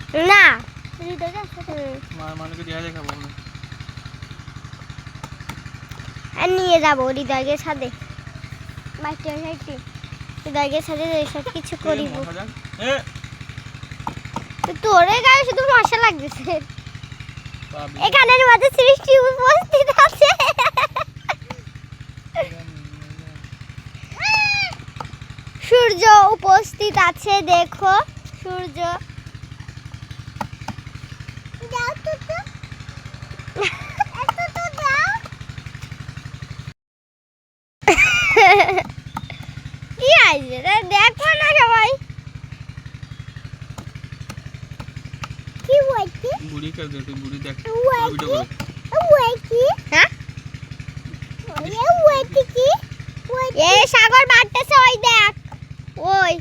না মানুষকে দিয়ে দেখাবো আর নিয়ে যাবো হৃদয়কে সাথে বাইকটা হৃদয়কে সাথে সব কিছু করিব তোরে গায়ে শুধু মশা লাগতেছে এখানের মধ্যে সৃষ্টি উপস্থিত আছে সূর্য উপস্থিত আছে দেখো সূর্য যাও তো এত তো যাও কি আছে দেখো না সবাই কি হইছে বুড়ি কে দে তুই বুড়ি দেখ ভিডিও করো ওই কি হ্যাঁ ওই কি এ সাগর বাড়তেছে ওই দেখ ওই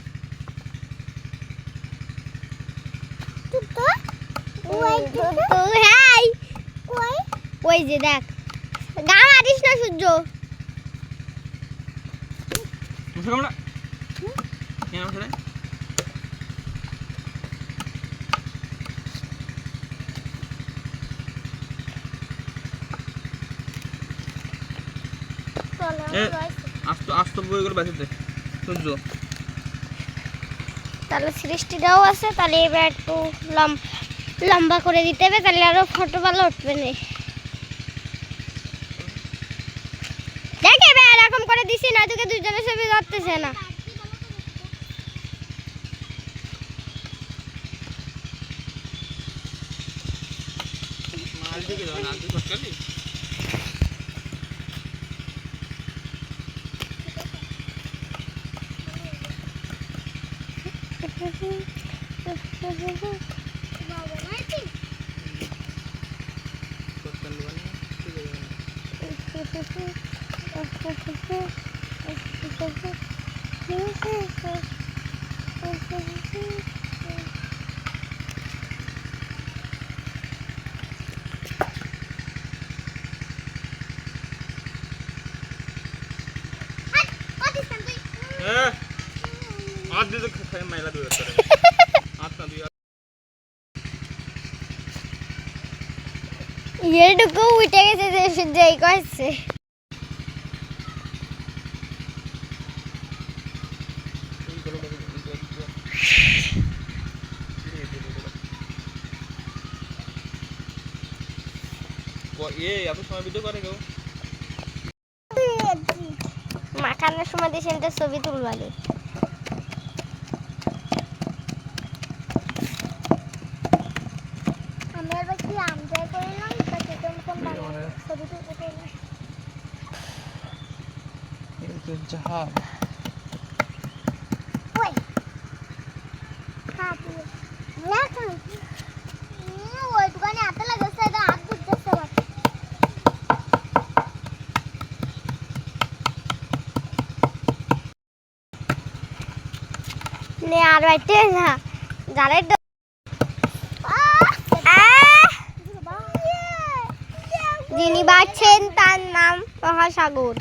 তো হাই ওই যে দেখ গা মারিস না সূর্য মুছে কামড়া কি নাম ছেলে আস্ত বই করে বেঁচে দে সূর্য তাহলে সৃষ্টিটাও আছে তাহলে এবার একটু লম্বা করে দিতে হবে তাহলে আরো ফটো ভালো উঠবে না দেখ এবার এরকম করে দিছি না তোকে দুজনের ছবি ধরতেছে না মাল দিকে দাও না তুই কটকালি हाथ दे तो खाए मैला दो यार हाथ ना दिया ये डुको उठे गए थे सुजय कैसे ये आप समय वीडियो करेगा মাখানোর সময় দিয়ে সেটা ছবি তুলবালে আমি আবার কি আমজাই করলাম তাকে কোন ছবি তুলতে পারলাম ये तो जहाज ওই খাবি না খাবি ওই দোকানে এত লাগছে এটা হাত ধুতেছে নে আর বাইতে না গাড়ি যিনি বাড়ছেন তার নাম মহাসাগর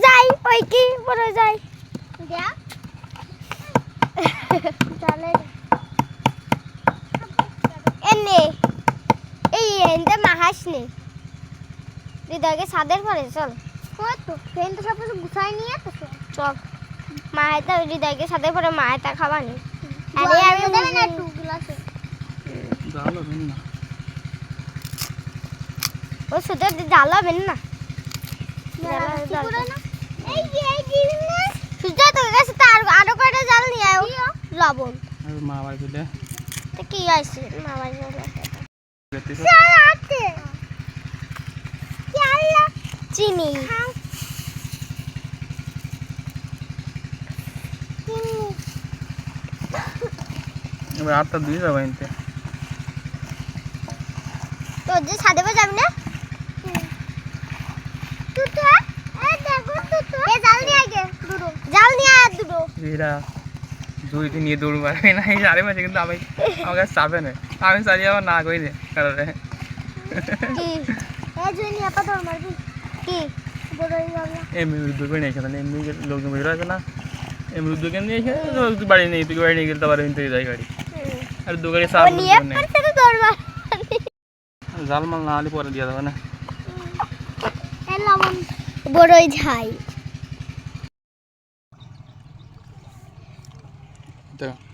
যাই ওই কি বড় যাই চলে এনে এই এনতে মাহাস নে হৃদয়কে ছাদের পরে চল তো ফ্রেন্ড তো সব কিছু গুছাই নিয়ে তো চল মায়েটা হৃদয়কে ছাদের পরে মায়েটা খাবা নি আরে আমি দেবে না টু গ্লাসে জ্বালাবেন না ও সুদের জ্বালাবেন না এই যে এই দিন না সুজা তো কাছে তার আরো কয়টা জাল নিয়ে আয় লবণ আর মা বাড়ি দে তো কি আছে মা বাড়ি চিনি এবার আটটা দিয়ে যাবো এনতে তো যে ছাদে পে যাবি না জাল নিয়ে আগে জাল নিয়ে আয় দুটো এরা দুইটি নিয়ে দৌড় মারবে না এই আরে মাঝে কিন্তু আমি আমার কাছে চাপে না আমি চালিয়ে আবার না কই দে কারণে কি এ জুনি আপা তোর মারবি কি বড় হই যাবে এমনি উদ্যোগ নিয়ে এসে মানে এমনি লোকজন বসে আছে না এমনি উদ্যোগ নিয়ে এসে তুই বাড়ি নেই তুই বাড়ি নিয়ে গেলে তো আবার এমনি থেকে যায় গাড়ি আর দু গাড়ি সার নিয়ে করতে তো তোর মার জাল মাল না হলে পরে দিয়ে দেবে না এ লবণ বড়ই ঝাই দেখো